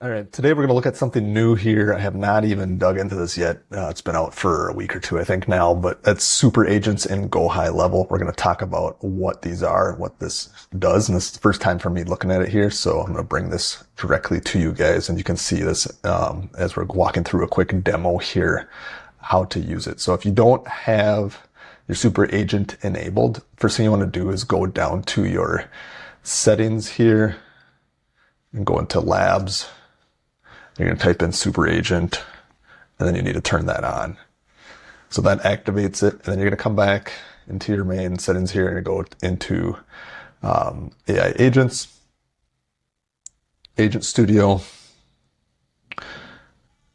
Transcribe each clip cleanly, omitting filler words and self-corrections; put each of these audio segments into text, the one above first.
All right, today we're going to look at something new here. I have not even dug into this yet. It's been out for a week or two, I think now, but that's super agents in GoHighLevel. We're going to talk about what these are and what this does. And this is the first time for me looking at it here. So I'm going to bring this directly to you guys and you can see this as we're walking through a quick demo here, how to use it. So if you don't have your super agent enabled, first thing you want to do is go down to your settings here and go into labs. You're going to type in super agent and then you need to turn that on. So that activates it. And then you're going to come back into your main settings here and go into AI agents, agent studio.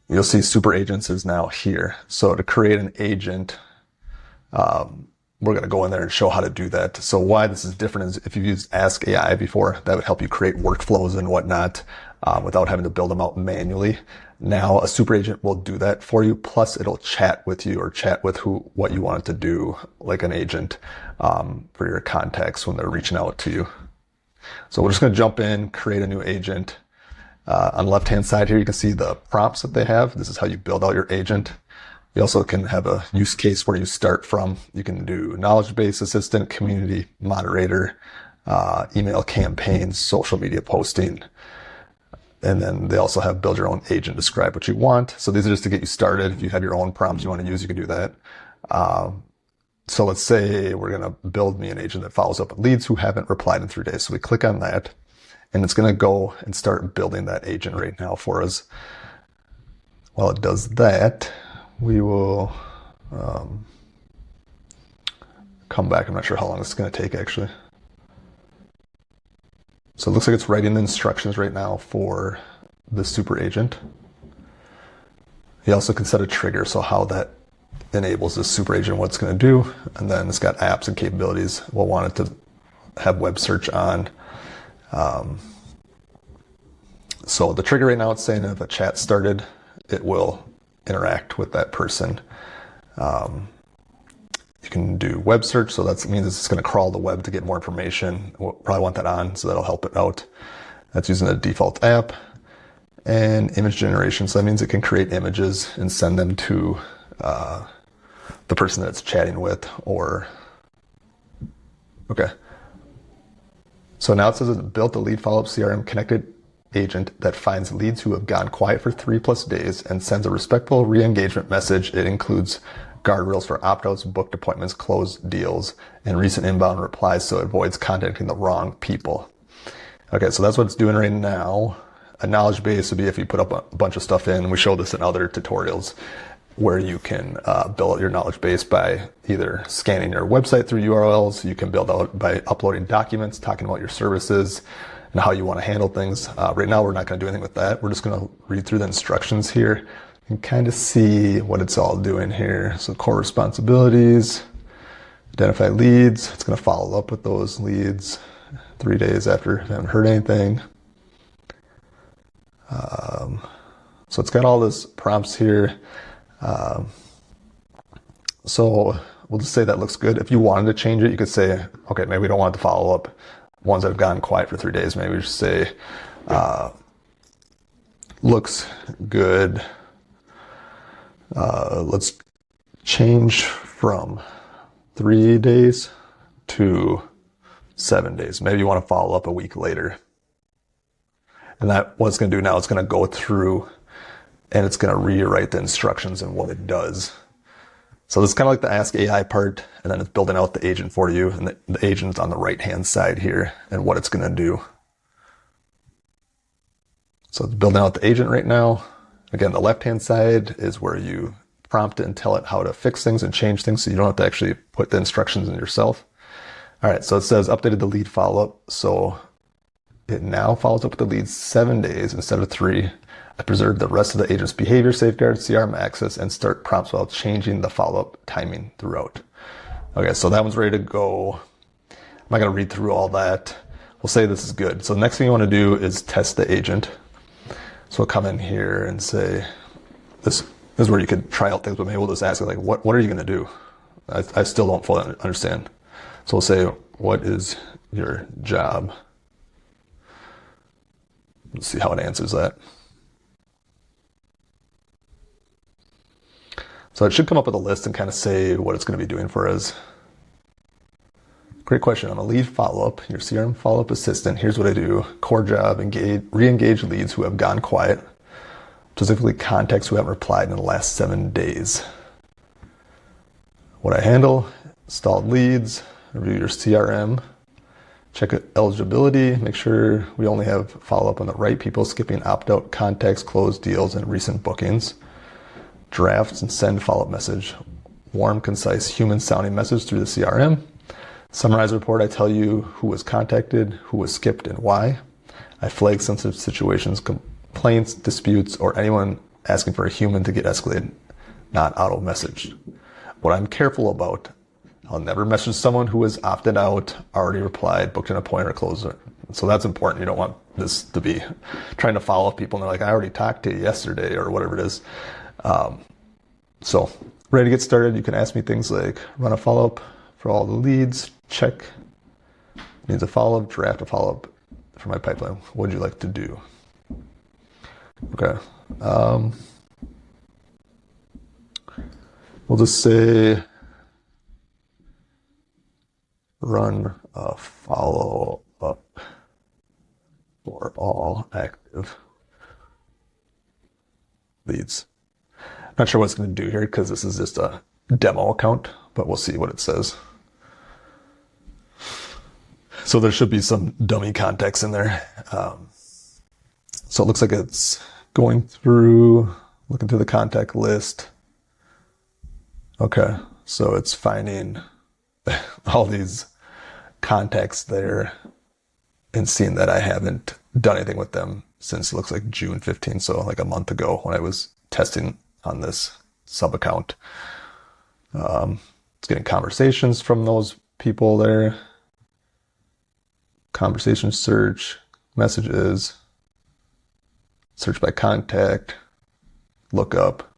You'll see super agents is now here. So to create an agent, we're going to go in there and show how to do that. So why this is different is if you've used Ask AI before, that would help you create workflows and whatnot without having to build them out manually. Now a super agent will do that for you. Plus it'll chat with you or chat with what you want it to do, like an agent for your contacts when they're reaching out to you. So we're just going to jump in, create a new agent. On the left-hand side here, you can see the prompts that they have. This is how you build out your agent. You also can have a use case where you start from. You can do knowledge base assistant, community moderator, email campaigns, social media posting. And then they also have build your own agent, describe what you want. So these are just to get you started. If you have your own prompts you want to use, you can do that. So let's say we're going to build me an agent that follows up with leads who haven't replied in 3 days. So we click on that and it's going to go and start building that agent right now for us. While it does that, we will come back. I'm not sure how long this is going to take actually. So it looks like it's writing the instructions right now for the super agent. You also can set a trigger, so how that enables the super agent, what it's going to do. And then it's got apps and capabilities. We'll want it to have web search on. So the trigger right now, it's saying if a chat started, it will interact with that person. You can do web search, so that means it's going to crawl the web to get more information. We'll probably want that on, so that'll help it out. That's using a default app. And image generation, so that means it can create images and send them to the person that it's chatting with, or okay. So now it says it built a lead follow-up CRM connected agent that finds leads who have gone quiet for 3+ days and sends a respectful re-engagement message. It includes guardrails for opt-outs, booked appointments, closed deals, and recent inbound replies, so it avoids contacting the wrong people. Okay, so that's what it's doing right now. A knowledge base would be if you put up a bunch of stuff in. We show this in other tutorials where you can build out your knowledge base by either scanning your website through URLs. You can build out by uploading documents, talking about your services and how you want to handle things. Right now, we're not going to do anything with that. We're just going to read through the instructions here and kind of see what it's all doing here. So core responsibilities, identify leads. It's going to follow up with those leads 3 days after if you haven't heard anything. So it's got all this prompts here. So we'll just say that looks good. If you wanted to change it, you could say, okay, maybe we don't want the follow up ones that have gone quiet for 3 days. Maybe just say, looks good. Let's change from 3 days to 7 days. Maybe you want to follow up a week later. And that what it's going to do now, it's going to go through and it's going to rewrite the instructions and what it does. So this is kind of like the Ask AI part, and then it's building out the agent for you, and the agent's on the right-hand side here and what it's going to do. So it's building out the agent right now. Again, the left-hand side is where you prompt it and tell it how to fix things and change things, so you don't have to actually put the instructions in yourself. All right, so it says updated the lead follow-up. So it now follows up with the leads 7 days instead of 3. I preserve the rest of the agent's behavior, safeguard CRM access, and start prompts while changing the follow-up timing throughout. Okay, so that one's ready to go. I'm not going to read through all that. We'll say this is good. So the next thing you want to do is test the agent. So we'll come in here and say, this is where you could try out things, but maybe we'll just ask it, like, what are you going to do? I still don't fully understand. So we'll say, what is your job? Let's see how it answers that. So it should come up with a list and kind of say what it's going to be doing for us. Great question. I'm a lead follow-up, your CRM follow-up assistant. Here's what I do. Core job, re-engage leads who have gone quiet, specifically contacts who haven't replied in the last 7 days. What I handle, installed leads, review your CRM, check eligibility, make sure we only have follow-up on the right people, skipping opt-out contacts, closed deals, and recent bookings. Drafts and send follow-up message. Warm, concise, human-sounding message through the CRM. Summarize report, I tell you who was contacted, who was skipped, and why. I flag sensitive situations, complaints, disputes, or anyone asking for a human to get escalated, not auto-messaged. What I'm careful about, I'll never message someone who has opted out, already replied, booked an appointment, or closed it. So that's important. You don't want this to be trying to follow up people and they're like, I already talked to you yesterday or whatever it is. So ready to get started. You can ask me things like run a follow-up for all the leads, check needs a follow-up, draft a follow-up for my pipeline. What would you like to do? Okay. We'll just say run a follow-up for all active leads. Not sure what it's going to do here because this is just a demo account, but we'll see what it says. So there should be some dummy contacts in there. So it looks like it's going through, looking through the contact list. Okay, so it's finding all these contacts there and seeing that I haven't done anything with them since it looks like June 15th, so like a month ago when I was testing on this sub account. It's getting conversations from those people there. Conversation search, messages, search by contact, look up.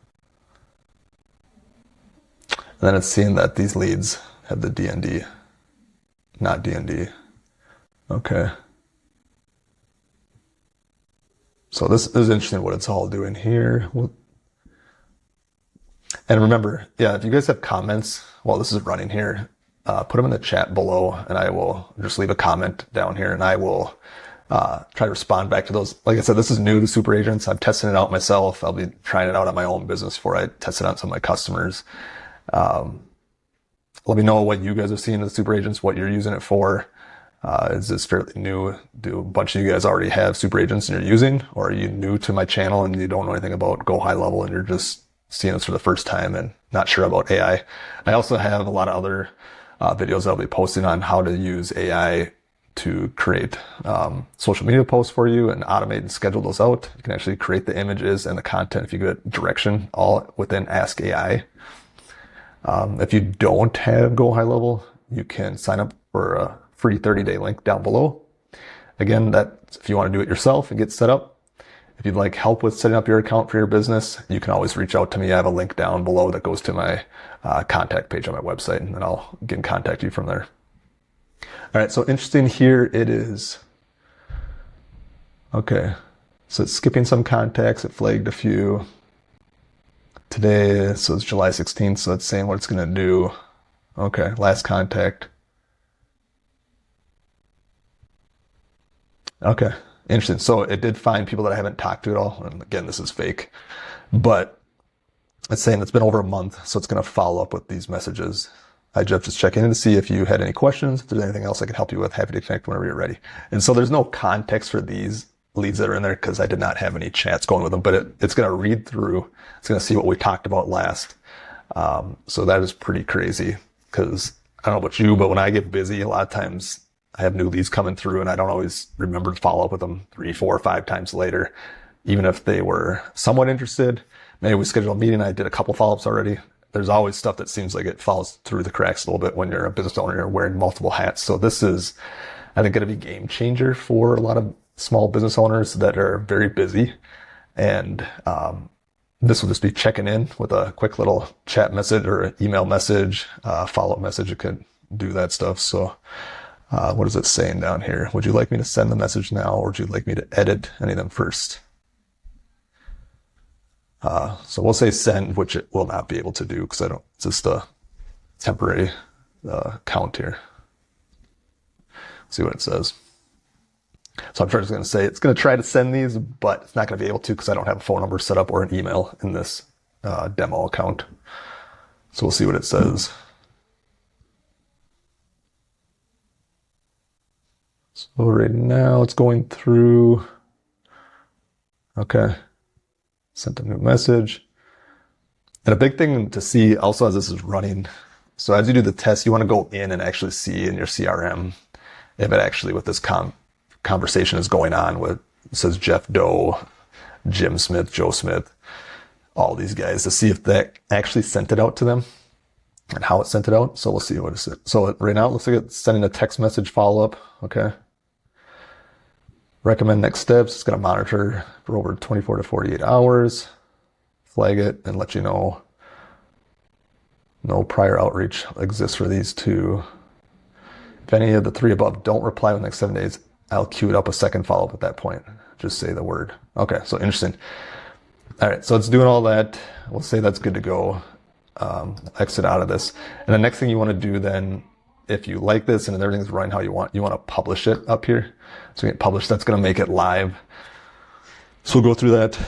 And then it's seeing that these leads have the DND, not DND. Okay. So this is interesting what it's all doing here. And remember, yeah, if you guys have comments while this is running here, put them in the chat below and I will just leave a comment down here and I will try to respond back to those. Like I said, this is new to super agents. I'm testing it out myself. I'll be trying it out on my own business before I test it on some of my customers. Let me know what you guys have seen as super agents, what you're using it for. Is this fairly new? Do a bunch of you guys already have super agents and you're using, or are you new to my channel and you don't know anything about GoHighLevel and you're just seeing this for the first time and not sure about AI? I also have a lot of other videos that I'll be posting on how to use AI to create social media posts for you and automate and schedule those out. You can actually create the images and the content if you get direction all within Ask AI. If you don't have GoHighLevel, you can sign up for a free 30-day link down below. Again, that's if you want to do it yourself and get set up. If you'd like help with setting up your account for your business, you can always reach out to me. I have a link down below that goes to my contact page on my website, and then I'll get in contact you from there. All right, so interesting here it is. Okay, so it's skipping some contacts. It flagged a few. Today, so it's July 16th, so it's saying what it's going to do. Okay, last contact. Okay, interesting. So it did find people that I haven't talked to at all. And again, this is fake, but it's saying it's been over a month, so it's going to follow up with these messages. Hi, Jeff, just checking in to see if you had any questions. If there's anything else I can help you with, happy to connect whenever you're ready. And so there's no context for these leads that are in there because I did not have any chats going with them, but it's going to read through. It's going to see what we talked about last. So that is pretty crazy because I don't know about you, but when I get busy, a lot of times I have new leads coming through and I don't always remember to follow up with them 3, 4, 5 times later, even if they were somewhat interested. Maybe we scheduled a meeting. I did a couple follow-ups already. There's always stuff that seems like it falls through the cracks a little bit when you're a business owner, you're wearing multiple hats. So this is, I think, going to be a game changer for a lot of small business owners that are very busy. And this will just be checking in with a quick little chat message or an email message, follow-up message. It could do that stuff. So what is it saying down here? Would you like me to send the message now, or would you like me to edit any of them first? So we'll say send, which it will not be able to do because it's just a temporary count here. See what it says. So I'm just going to say it's going to try to send these, but it's not going to be able to because I don't have a phone number set up or an email in this demo account. So we'll see what it says. So right now it's going through. Okay. Sent a new message. And a big thing to see also as this is running. So as you do the test, you want to go in and actually see in your CRM if it actually with this conversation is going on with, it says Jeff Doe, Jim Smith, Joe Smith, all these guys, to see if that actually sent it out to them and how it sent it out. So we'll see what it says. So right now it looks like it's sending a text message follow-up. Okay. Recommend next steps. It's going to monitor for over 24 to 48 hours, flag it, and let you know no prior outreach exists for these two. If any of the three above don't reply within the next 7 days, I'll queue it up a second follow-up at that point. Just say the word. Okay, so interesting. All right, so it's doing all that. We'll say that's good to go. Exit out of this. And the next thing you want to do then, if you like this and everything's running how you want to publish it up here. So you get published, that's going to make it live. So we'll go through that.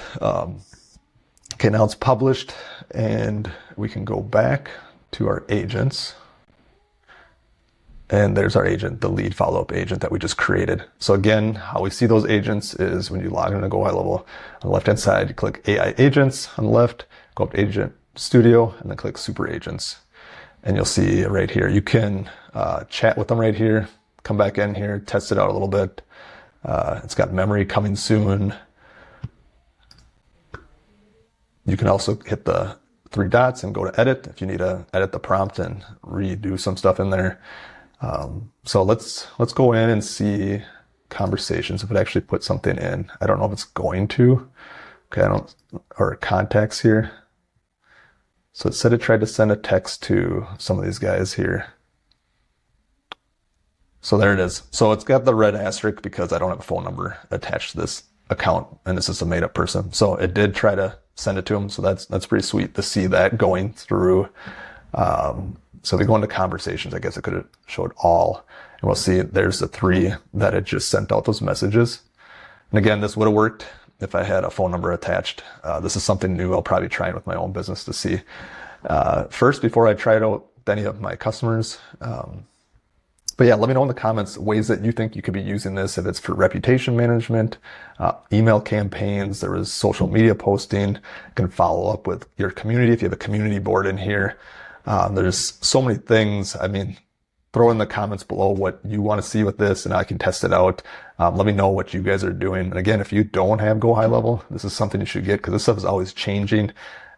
Okay, now it's published and we can go back to our agents. And there's our agent, the lead follow-up agent that we just created. So again, how we see those agents is when you log into GoHighLevel, on the left-hand side, you click AI agents on the left, go up to Agent Studio, and then click Super Agents. And you'll see right here, you can chat with them right here, come back in here, test it out a little bit. It's got memory coming soon. You can also hit the three dots and go to edit if you need to edit the prompt and redo some stuff in there. So let's go in and see conversations if it actually puts something in. I don't know if it's going to. Okay, or contacts here. So it said it tried to send a text to some of these guys here. So there it is. So it's got the red asterisk because I don't have a phone number attached to this account and this is a made up person. So it did try to send it to him. So that's pretty sweet to see that going through. So if we go into conversations, I guess it could have showed all, and we'll see there's the three that it just sent out those messages. And again, this would have worked if I had a phone number attached. This is something new I'll probably try with my own business to see first before I try it out with any of my customers. But yeah, let me know in the comments ways that you think you could be using this, if it's for reputation management, email campaigns, there was social media posting, you can follow up with your community if you have a community board in here. There's so many things. I mean, throw in the comments below what you want to see with this and I can test it out. Let me know what you guys are doing. And again, if you don't have GoHighLevel, this is something you should get because this stuff is always changing.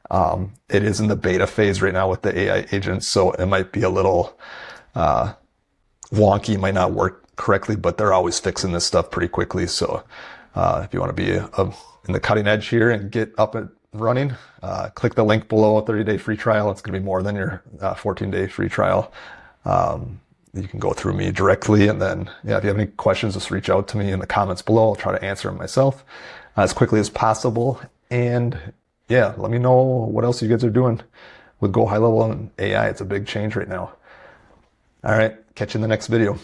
It is in the beta phase right now with the AI agents, so it might be a little wonky, might not work correctly, but they're always fixing this stuff pretty quickly. So if you want to be in the cutting edge here and get up and running, click the link below, a 30-day free trial. It's going to be more than your 14-day free trial. You can go through me directly, and then if you have any questions, just reach out to me in the comments below. I'll try to answer them myself as quickly as possible. And let me know what else you guys are doing with GoHighLevel and AI. It's a big change right now. All right, catch you in the next video.